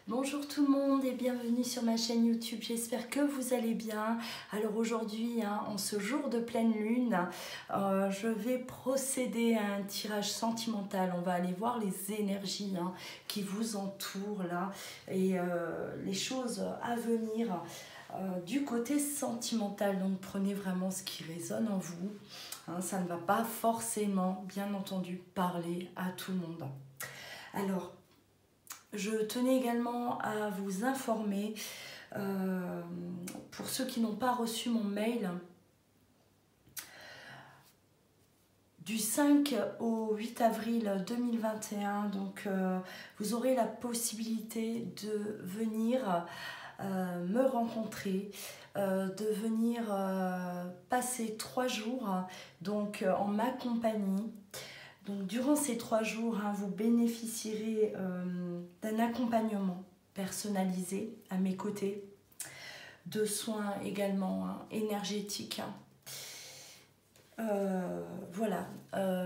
Bonjour tout le monde et bienvenue sur ma chaîne YouTube, j'espère que vous allez bien. Alors aujourd'hui, en ce jour de pleine lune, je vais procéder à un tirage sentimental. On va aller voir les énergies qui vous entourent là et les choses à venir du côté sentimental. Donc prenez vraiment ce qui résonne en vous. Ça ne va pas forcément, bien entendu, parler à tout le monde. Alors, je tenais également à vous informer, pour ceux qui n'ont pas reçu mon mail, du 5 au 8 avril 2021, donc vous aurez la possibilité de venir me rencontrer, de venir passer 3 jours donc, en ma compagnie. Donc, durant ces 3 jours, vous bénéficierez d'un accompagnement personnalisé à mes côtés, de soins également énergétiques. Voilà,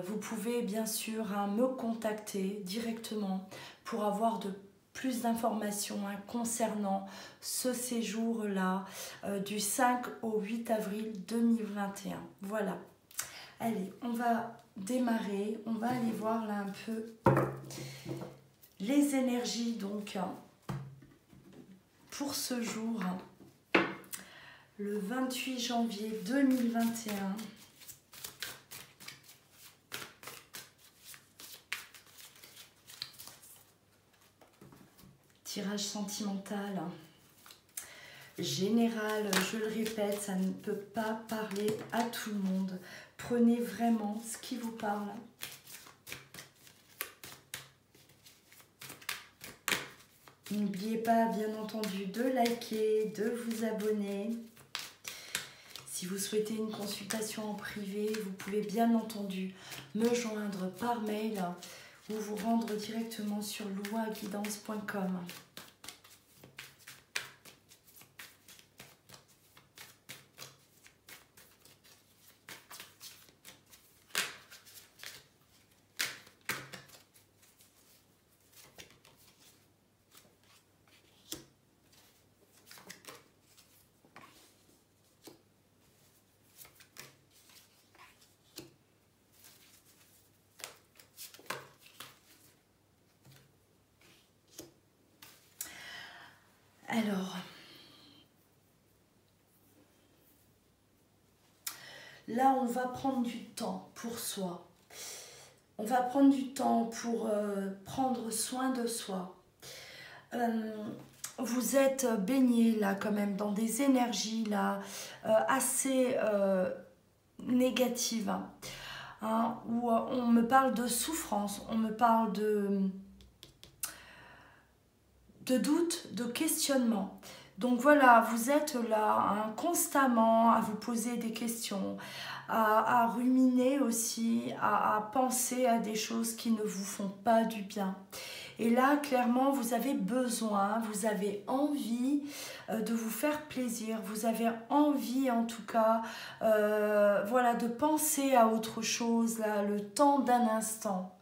vous pouvez bien sûr me contacter directement pour avoir plus d'informations concernant ce séjour-là du 5 au 8 avril 2021. Voilà. Allez, on va démarrer, on va aller voir là un peu les énergies donc pour ce jour, le 28 janvier 2021. Tirage sentimental général, je le répète, ça ne peut pas parler à tout le monde. Prenez vraiment ce qui vous parle. N'oubliez pas, bien entendu, de liker, de vous abonner. Si vous souhaitez une consultation en privé, vous pouvez bien entendu me joindre par mail ou vous rendre directement sur louaguidance.com. Alors, là, on va prendre du temps pour soi. On va prendre du temps pour prendre soin de soi. Vous êtes baigné là quand même dans des énergies là assez négatives. Où on me parle de souffrance, on me parle de doute, de questionnement. Donc voilà, vous êtes là constamment à vous poser des questions, à ruminer aussi, à penser à des choses qui ne vous font pas du bien. Et là, clairement, vous avez besoin, vous avez envie de vous faire plaisir, vous avez envie en tout cas voilà, de penser à autre chose, là, le temps d'un instant.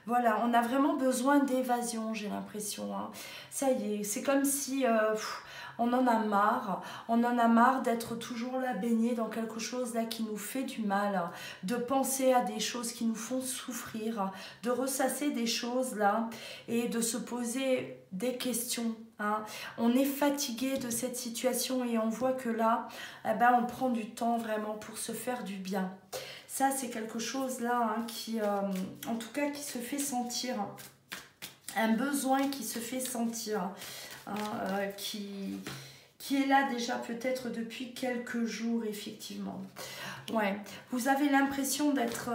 Voilà, on a vraiment besoin d'évasion, j'ai l'impression. Ça y est, c'est comme si on en a marre d'être toujours là baigné dans quelque chose là qui nous fait du mal, de penser à des choses qui nous font souffrir, de ressasser des choses là et de se poser des questions. On est fatigué de cette situation et on voit que là, on prend du temps vraiment pour se faire du bien. Ça, c'est quelque chose là qui, en tout cas, qui se fait sentir. Un besoin qui se fait sentir. Qui est là déjà peut-être depuis quelques jours, effectivement. Ouais, vous avez l'impression d'être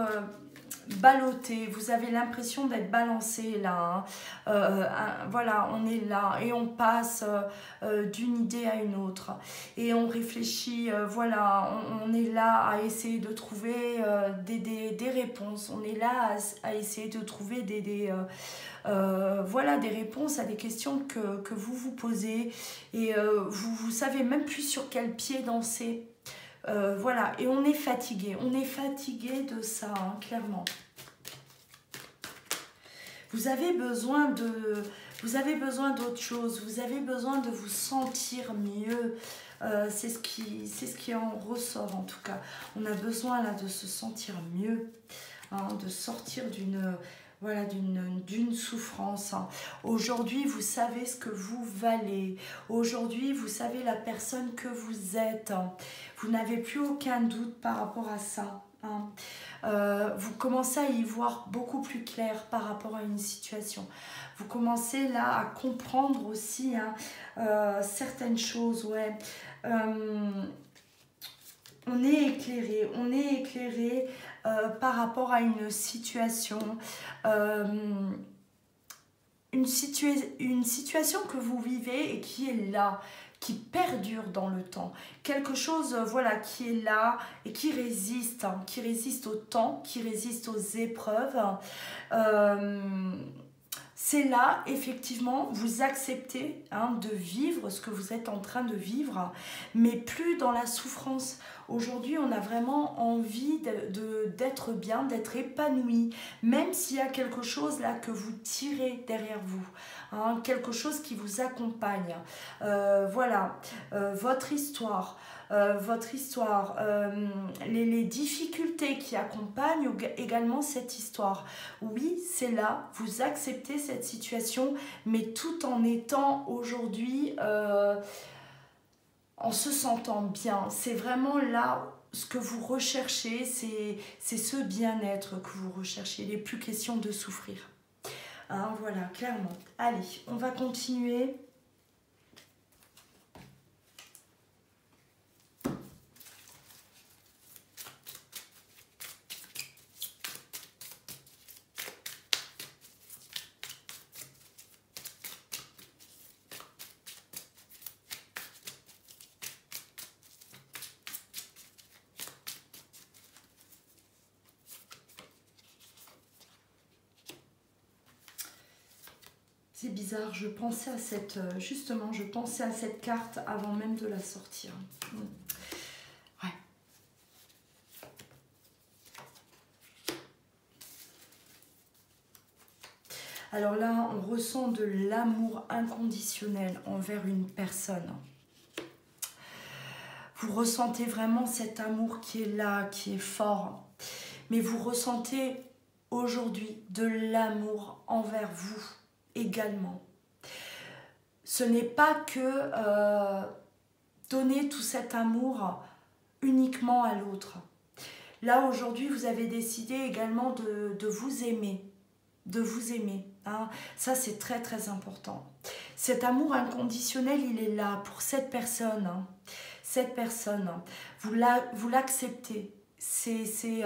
ballotté, vous avez l'impression d'être balancé là. Voilà, on est là et on passe d'une idée à une autre. Et on réfléchit, voilà, on est là à essayer de trouver des réponses. On est là à essayer de trouver voilà, des réponses à des questions que vous vous posez. Et vous savez même plus sur quel pied danser. Voilà, et on est fatigué de ça, clairement. Vous avez besoin de Vous avez besoin d'autre chose, vous avez besoin de vous sentir mieux. C'est ce qui en ressort en tout cas. On a besoin là de se sentir mieux, hein, de sortir d'une voilà, d'une souffrance. Hein. Aujourd'hui, vous savez ce que vous valez. Aujourd'hui, vous savez la personne que vous êtes. Hein. Vous n'avez plus aucun doute par rapport à ça. Hein. Vous commencez à y voir beaucoup plus clair par rapport à une situation. Vous commencez là à comprendre aussi hein, certaines choses. Ouais. On est éclairé par rapport à une situation, une situation que vous vivez et qui est là, qui perdure dans le temps. Quelque chose voilà, qui est là et qui résiste au temps, qui résiste aux épreuves. C'est là, effectivement, vous acceptez hein, de vivre ce que vous êtes en train de vivre, mais plus dans la souffrance. Aujourd'hui, on a vraiment envie d'être bien, d'être épanoui, même s'il y a quelque chose là que vous tirez derrière vous, hein, quelque chose qui vous accompagne. Voilà, votre histoire. Les difficultés qui accompagnent également cette histoire. Oui, c'est là, vous acceptez cette situation, mais tout en étant aujourd'hui, en se sentant bien. C'est vraiment là ce que vous recherchez, c'est ce bien-être que vous recherchez. Il n'est plus question de souffrir. Hein, voilà, clairement. Allez, on va continuer. C'est bizarre, je pensais à cette, justement, je pensais à cette carte avant même de la sortir. Ouais. Alors là, on ressent de l'amour inconditionnel envers une personne. Vous ressentez vraiment cet amour qui est là, qui est fort. Mais vous ressentez aujourd'hui de l'amour envers vous également. Ce n'est pas que donner tout cet amour uniquement à l'autre. Là, aujourd'hui, vous avez décidé également de vous aimer. De vous aimer. Hein. Ça, c'est très, très important. Cet amour inconditionnel, il est là pour cette personne. Hein. Cette personne, vous l'acceptez. C'est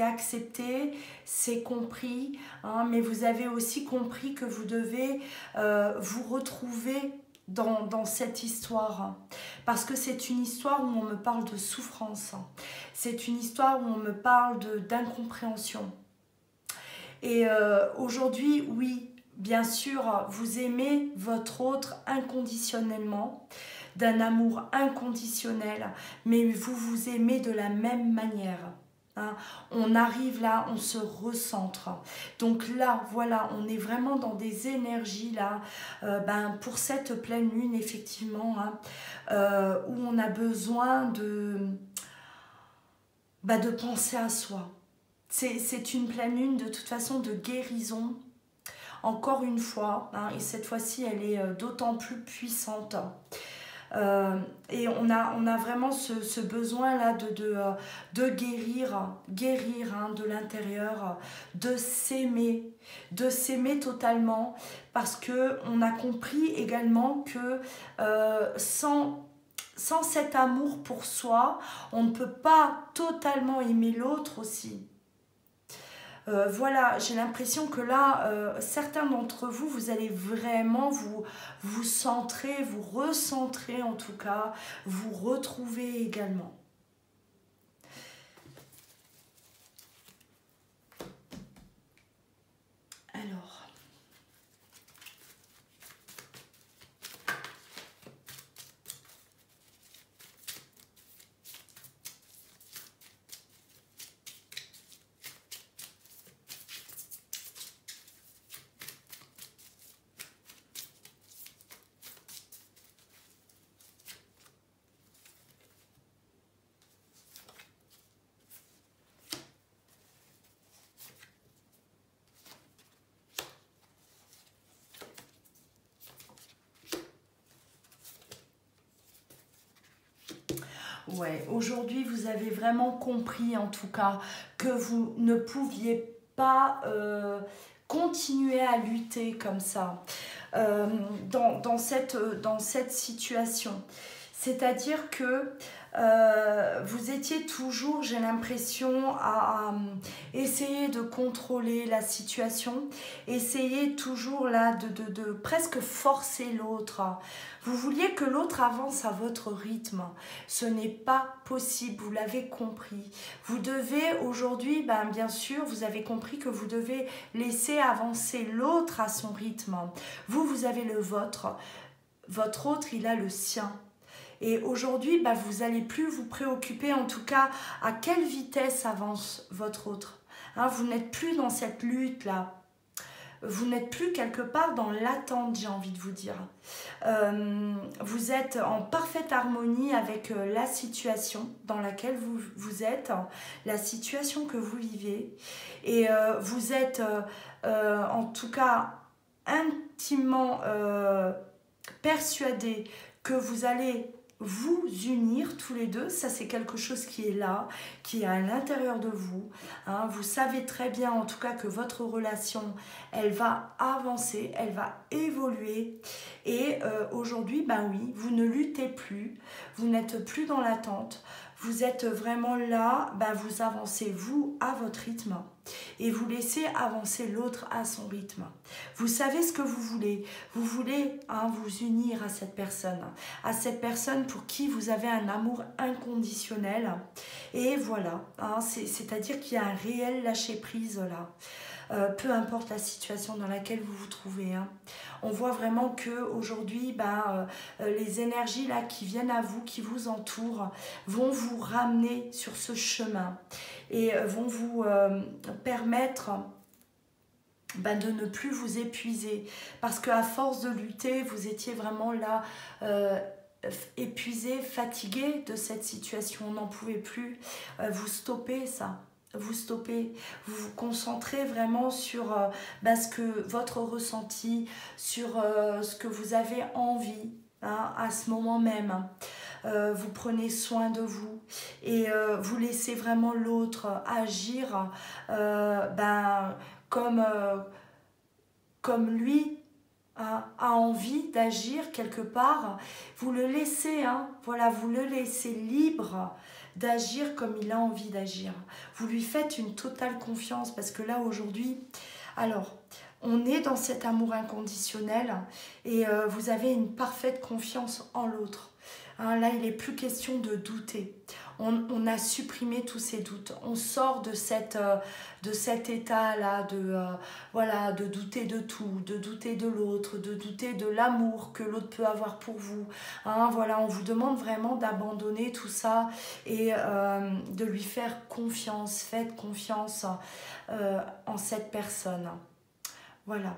accepté, c'est compris, hein, mais vous avez aussi compris que vous devez vous retrouver dans cette histoire. Parce que c'est une histoire où on me parle de souffrance. C'est une histoire où on me parle d'incompréhension. Et aujourd'hui, oui, bien sûr, vous aimez votre autre inconditionnellement, d'un amour inconditionnel, mais vous vous aimez de la même manière. Hein. On arrive là, on se recentre. Donc là, voilà, on est vraiment dans des énergies là, pour cette pleine lune, effectivement, hein, où on a besoin de penser à soi. C'est une pleine lune de toute façon de guérison, encore une fois, hein, et cette fois-ci elle est d'autant plus puissante. Et on a vraiment ce besoin-là de guérir hein, de l'intérieur, de s'aimer totalement, parce qu'on a compris également que sans cet amour pour soi, on ne peut pas totalement aimer l'autre aussi. Voilà, j'ai l'impression que là, certains d'entre vous, vous allez vraiment vous centrer, vous recentrer en tout cas, vous retrouver également. Alors... Ouais, aujourd'hui, vous avez vraiment compris, en tout cas, que vous ne pouviez pas continuer à lutter comme ça dans cette situation. C'est-à-dire que vous étiez toujours, j'ai l'impression, à essayer de contrôler la situation, essayer toujours là de presque forcer l'autre. Vous vouliez que l'autre avance à votre rythme. Ce n'est pas possible, vous l'avez compris. Vous devez aujourd'hui, ben, bien sûr, vous avez compris que vous devez laisser avancer l'autre à son rythme. Vous, vous avez le vôtre. Votre autre, il a le sien. Et aujourd'hui, bah, vous n'allez plus vous préoccuper, en tout cas, à quelle vitesse avance votre autre. Hein, vous n'êtes plus dans cette lutte-là. Vous n'êtes plus quelque part dans l'attente, j'ai envie de vous dire. Vous êtes en parfaite harmonie avec la situation dans laquelle vous êtes, la situation que vous vivez. Et vous êtes, en tout cas, intimement persuadé que vous allez vous unir tous les deux. Ça, c'est quelque chose qui est là, qui est à l'intérieur de vous. Hein. Vous savez très bien, en tout cas, que votre relation, elle va avancer, elle va évoluer. Et aujourd'hui, ben oui, vous ne luttez plus, vous n'êtes plus dans l'attente. Vous êtes vraiment là, ben vous avancez vous à votre rythme et vous laissez avancer l'autre à son rythme. Vous savez ce que vous voulez. Vous voulez vous unir à cette personne pour qui vous avez un amour inconditionnel. Et voilà, c'est-à-dire qu'il y a un réel lâcher-prise là. Peu importe la situation dans laquelle vous vous trouvez. Hein. On voit vraiment qu'aujourd'hui, les énergies là, qui viennent à vous, qui vous entourent, vont vous ramener sur ce chemin et vont vous permettre de ne plus vous épuiser. Parce qu'à force de lutter, vous étiez vraiment là... épuisé, fatigué de cette situation, on n'en pouvait plus, vous stoppez ça. Vous stoppez, vous vous concentrez vraiment sur ce que votre ressenti, sur ce que vous avez envie à ce moment même. Vous prenez soin de vous et vous laissez vraiment l'autre agir comme lui a envie d'agir quelque part. Vous le laissez, voilà, vous le laissez libre d'agir comme il a envie d'agir. Vous lui faites une totale confiance parce que là aujourd'hui, alors on est dans cet amour inconditionnel et vous avez une parfaite confiance en l'autre. Là, il n'est plus question de douter. On a supprimé tous ces doutes. On sort de cet état-là de douter de tout, de douter de l'autre, de douter de l'amour que l'autre peut avoir pour vous. Voilà, on vous demande vraiment d'abandonner tout ça et de lui faire confiance. Faites confiance en cette personne. Voilà.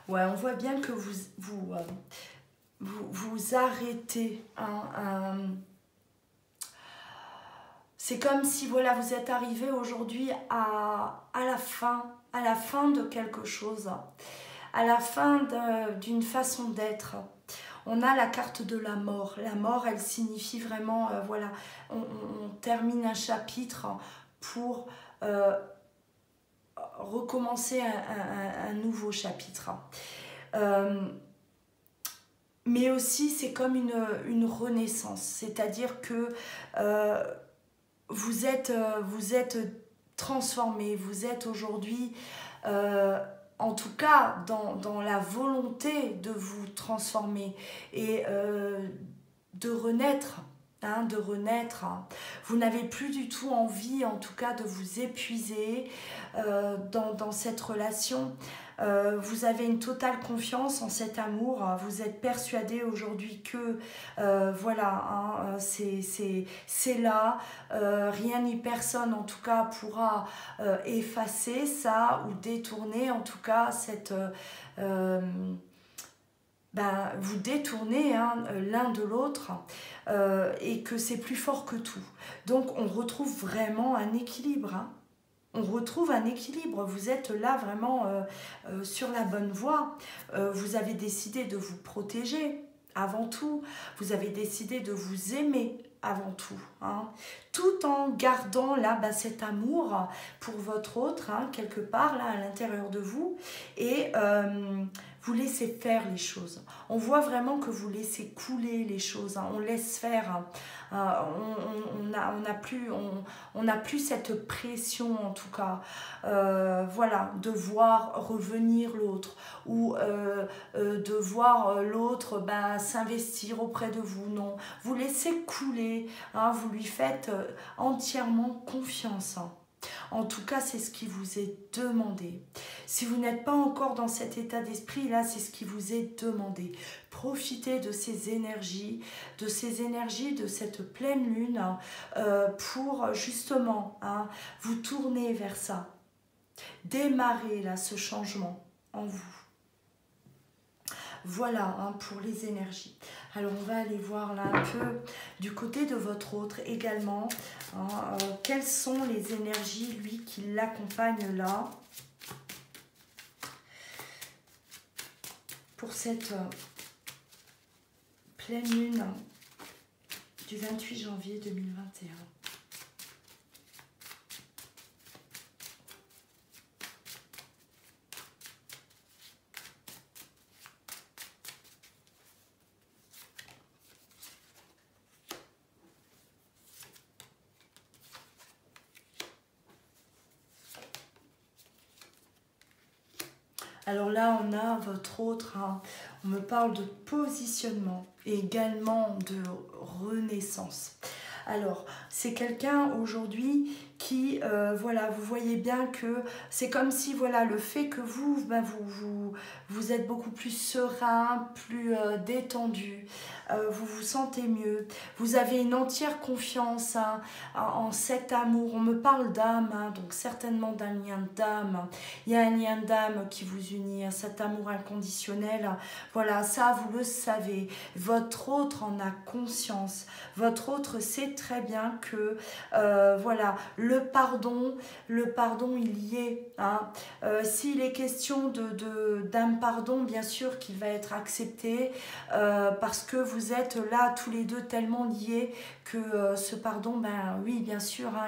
Ouais, on voit bien que vous arrêtez. C'est comme si voilà, vous êtes arrivé aujourd'hui à la fin de quelque chose, à la fin d'une façon d'être. On a la carte de la mort. La mort, elle signifie vraiment, voilà, on termine un chapitre pour recommencer un nouveau chapitre. Mais aussi, c'est comme une renaissance. C'est-à-dire que vous êtes transformé. Vous êtes aujourd'hui, en tout cas, dans la volonté de vous transformer et de renaître. hein, de renaître. Vous n'avez plus du tout envie, en tout cas, de vous épuiser dans cette relation. Vous avez une totale confiance en cet amour. Vous êtes persuadé aujourd'hui que voilà, hein, c'est là. Rien ni personne, en tout cas, pourra effacer ça ou détourner, en tout cas, cette... ben, vous détournez hein, l'un de l'autre et que c'est plus fort que tout. Donc on retrouve vraiment un équilibre. Hein. On retrouve un équilibre. Vous êtes là vraiment sur la bonne voie. Vous avez décidé de vous protéger avant tout. Vous avez décidé de vous aimer avant tout. Hein. Tout en gardant là cet amour pour votre autre, hein, quelque part là à l'intérieur de vous. Et vous laissez faire les choses. On voit vraiment que vous laissez couler les choses. Hein. On laisse faire. On n'a plus cette pression en tout cas. Voilà, de voir revenir l'autre ou de voir l'autre s'investir auprès de vous. Non, vous laissez couler. Hein, vous lui faites entièrement confiance. Hein. En tout cas, c'est ce qui vous est demandé. Si vous n'êtes pas encore dans cet état d'esprit-là, c'est ce qui vous est demandé. Profitez de ces énergies, de cette pleine lune pour justement hein, vous tourner vers ça. Démarrer là ce changement en vous. Voilà hein, pour les énergies. Alors on va aller voir là un peu du côté de votre autre également. Hein, quelles sont les énergies lui qui l'accompagnent là pour cette pleine lune du 28 janvier 2021. Alors là, on a votre autre, hein, on me parle de positionnement et également de renaissance. Alors, c'est quelqu'un aujourd'hui qui, voilà, vous voyez bien que c'est comme si, voilà, le fait que vous êtes beaucoup plus serein, plus détendu, vous vous sentez mieux, vous avez une entière confiance hein, en cet amour. On me parle d'âme, hein, donc certainement d'un lien d'âme. Il y a un lien d'âme qui vous unit, hein, cet amour inconditionnel. Voilà, ça, vous le savez. Votre autre en a conscience. Votre autre sait très bien que, voilà, le pardon, il y est. Hein. S'il est question d'un pardon, bien sûr qu'il va être accepté parce que vous êtes là tous les deux tellement liés que ce pardon, ben oui, bien sûr, hein,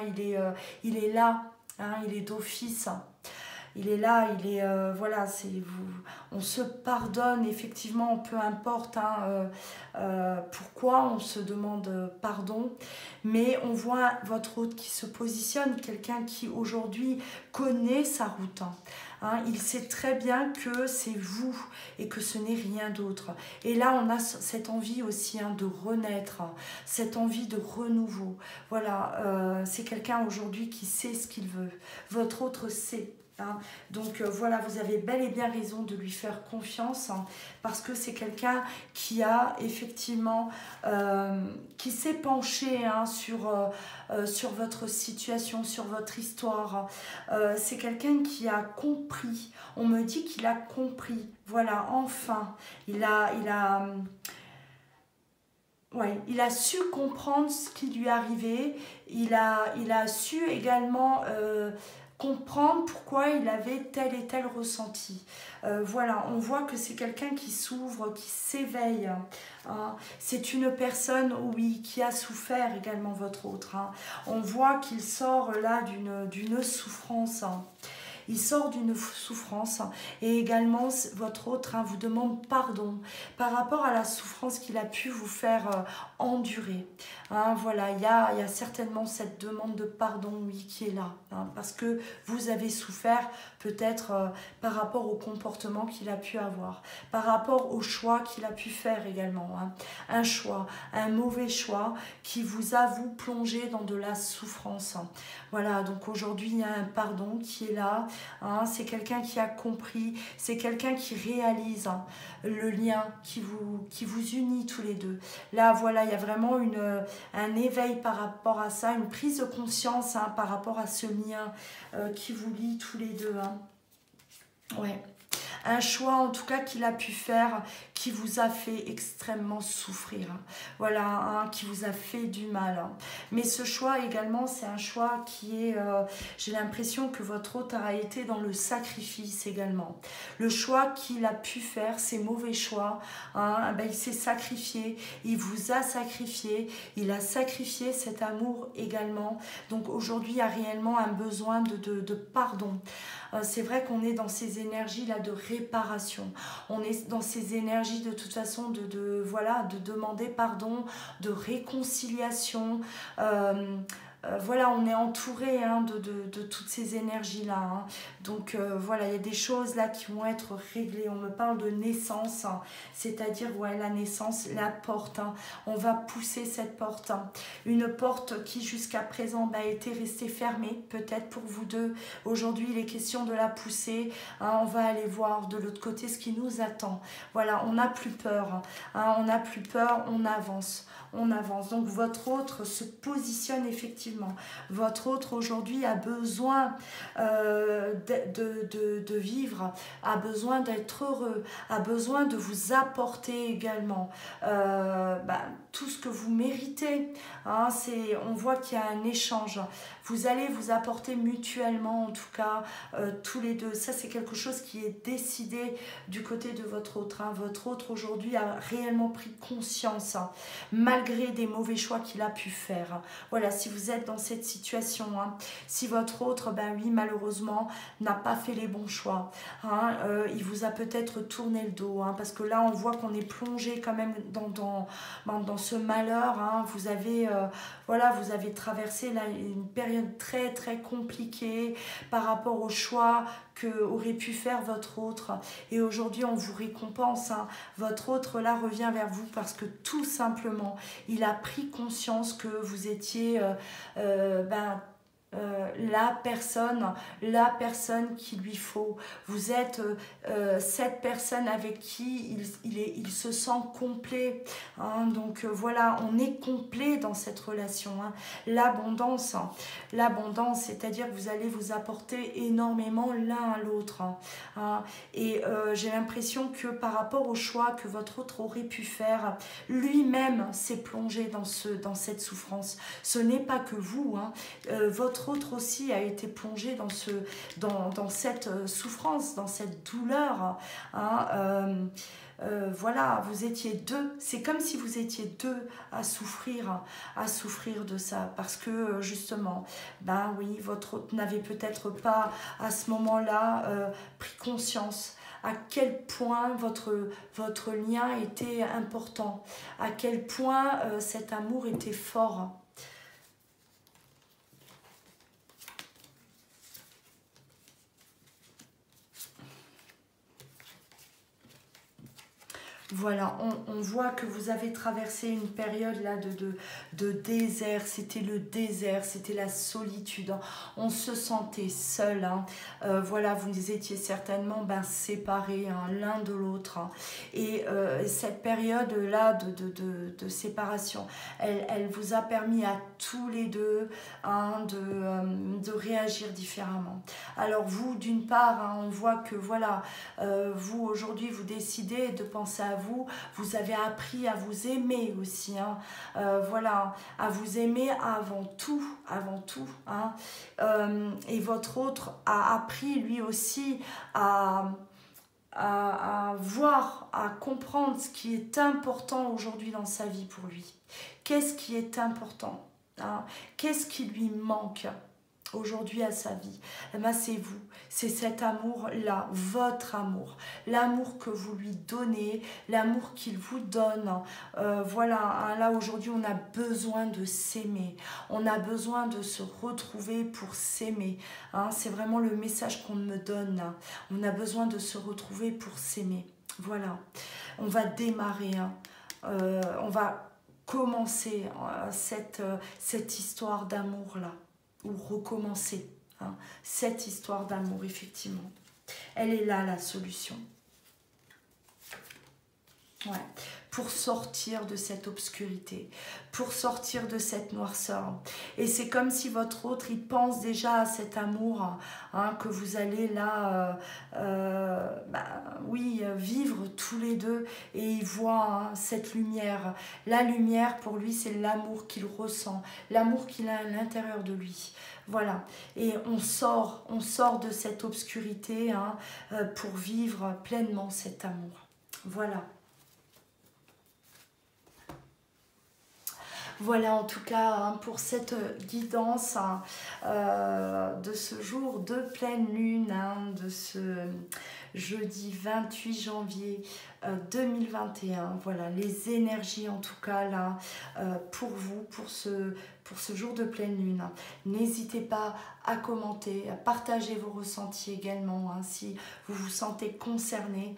il est là, hein, il est d'office. Il est là, il est, voilà, on se pardonne effectivement, peu importe hein, pourquoi on se demande pardon, mais on voit votre autre qui se positionne, quelqu'un qui aujourd'hui connaît sa route. Hein, il sait très bien que c'est vous et que ce n'est rien d'autre. Et là, on a cette envie aussi hein, de renaître, cette envie de renouveau. Voilà, c'est quelqu'un aujourd'hui qui sait ce qu'il veut. Votre autre sait. Hein. Donc voilà, vous avez bel et bien raison de lui faire confiance hein, parce que c'est quelqu'un qui a effectivement, qui s'est penché hein, sur votre situation, sur votre histoire. C'est quelqu'un qui a compris, on me dit qu'il a compris, voilà, enfin, il a su comprendre ce qui lui arrivait, il a su également comprendre pourquoi il avait tel et tel ressenti. Voilà, on voit que c'est quelqu'un qui s'ouvre, qui s'éveille. Hein. C'est une personne, oui, qui a souffert également votre autre. Hein. On voit qu'il sort là d'une souffrance. Hein. il sort d'une souffrance et également votre autre vous demande pardon par rapport à la souffrance qu'il a pu vous faire endurer. Voilà, il y a certainement cette demande de pardon, oui, qui est là, parce que vous avez souffert peut-être par rapport au comportement qu'il a pu avoir, par rapport au choix qu'il a pu faire également. Un choix, un mauvais choix qui vous a vous plongé dans de la souffrance. Voilà, donc aujourd'hui il y a un pardon qui est là, c'est quelqu'un qui a compris, c'est quelqu'un qui réalise le lien qui vous unit tous les deux. Là voilà, il y a vraiment un éveil par rapport à ça, une prise de conscience par rapport à ce lien qui vous lie tous les deux. Ouais. Un choix en tout cas qu'il a pu faire qui vous a fait extrêmement souffrir. Voilà, qui vous a fait du mal. Mais ce choix également, c'est un choix qui est, j'ai l'impression que votre hôte a été dans le sacrifice également. Le choix qu'il a pu faire, ces mauvais choix, il s'est sacrifié, il vous a sacrifié, il a sacrifié cet amour également. Donc aujourd'hui, il y a réellement un besoin de pardon. C'est vrai qu'on est dans ces énergies-là de réparation. On est dans ces énergies de toute façon de demander pardon, de réconciliation. Voilà, on est entouré de toutes ces énergies-là. Donc voilà, il y a des choses là qui vont être réglées. On me parle de naissance, c'est-à-dire la naissance, la porte. On va pousser cette porte. Une porte qui jusqu'à présent a été restée fermée, peut-être pour vous deux. Aujourd'hui, il est question de la pousser. On va aller voir de l'autre côté ce qui nous attend. Voilà, on n'a plus peur. On n'a plus peur, on avance. On avance. Donc votre autre se positionne effectivement. Votre autre aujourd'hui a besoin de vivre, a besoin d'être heureux, a besoin de vous apporter également tout ce que vous méritez. On voit qu'il y a un échange. Vous allez vous apporter mutuellement, en tout cas, tous les deux. Ça, c'est quelque chose qui est décidé du côté de votre autre. Votre autre, aujourd'hui, a réellement pris conscience, malgré des mauvais choix qu'il a pu faire. Voilà, si vous êtes dans cette situation, si votre autre, oui, malheureusement, n'a pas fait les bons choix, il vous a peut-être tourné le dos, parce que là, on voit qu'on est plongé quand même dans ce malheur. Vous avez, vous avez traversé là, une période très très compliquée par rapport au choix que aurait pu faire votre autre, et aujourd'hui on vous récompense. Votre autre là revient vers vous parce que tout simplement il a pris conscience que vous étiez la personne qu'il lui faut. Vous êtes cette personne avec qui il se sent complet. Donc voilà, on est complet dans cette relation. L'abondance, c'est-à-dire que vous allez vous apporter énormément l'un à l'autre. Et j'ai l'impression que par rapport au choix que votre autre aurait pu faire, lui-même s'est plongé dans cette souffrance. Ce n'est pas que vous, votre autre aussi a été plongé dans cette souffrance, dans cette douleur. Voilà, vous étiez deux. C'est comme si vous étiez deux à souffrir de ça, parce que justement, oui, votre autre n'avait peut-être pas à ce moment-là pris conscience à quel point votre lien était important, à quel point cet amour était fort. Voilà, on voit que vous avez traversé une période là de désert. C'était le désert, c'était la solitude. On se sentait seul. Voilà, vous étiez certainement séparés l'un de l'autre. Et cette période là de séparation, elle vous a permis à tous les deux de réagir différemment. Alors vous, d'une part, on voit que voilà, vous aujourd'hui, vous décidez de penser à vous. Vous avez appris à vous aimer aussi, voilà, à vous aimer avant tout, et votre autre a appris lui aussi à voir, à comprendre ce qui est important aujourd'hui dans sa vie pour lui. Qu'est-ce qui est important, qu'est-ce qui lui manque? aujourd'hui à sa vie, eh ben c'est vous, c'est cet amour-là, votre amour, l'amour que vous lui donnez, l'amour qu'il vous donne. Voilà, hein, là aujourd'hui on a besoin de s'aimer, on a besoin de se retrouver pour s'aimer. Hein, c'est vraiment le message qu'on me donne là. On a besoin de se retrouver pour s'aimer. Voilà, on va démarrer, hein. On va commencer cette histoire d'amour-là, ou recommencer, hein, cette histoire d'amour, effectivement. Elle est là, la solution. Ouais. Pour sortir de cette obscurité, pour sortir de cette noirceur. Et c'est comme si votre autre, il pense déjà à cet amour, hein, que vous allez là, oui, vivre tous les deux, et il voit, hein, cette lumière. La lumière, pour lui, c'est l'amour qu'il ressent, l'amour qu'il a à l'intérieur de lui. Voilà, et on sort de cette obscurité, hein, pour vivre pleinement cet amour. Voilà. Voilà en tout cas, hein, pour cette guidance, hein, de ce jour de pleine lune, hein, de ce jeudi 28 janvier 2021. Voilà les énergies en tout cas là, pour vous, pour ce jour de pleine lune. N'hésitez pas à commenter, à partager vos ressentis également, hein, si vous vous sentez concerné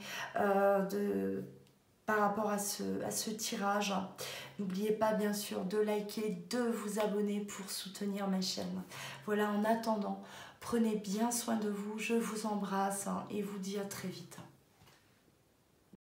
par rapport à ce tirage. N'oubliez pas bien sûr de liker, de vous abonner pour soutenir ma chaîne. Voilà, en attendant, prenez bien soin de vous, je vous embrasse, hein, et vous dis à très vite.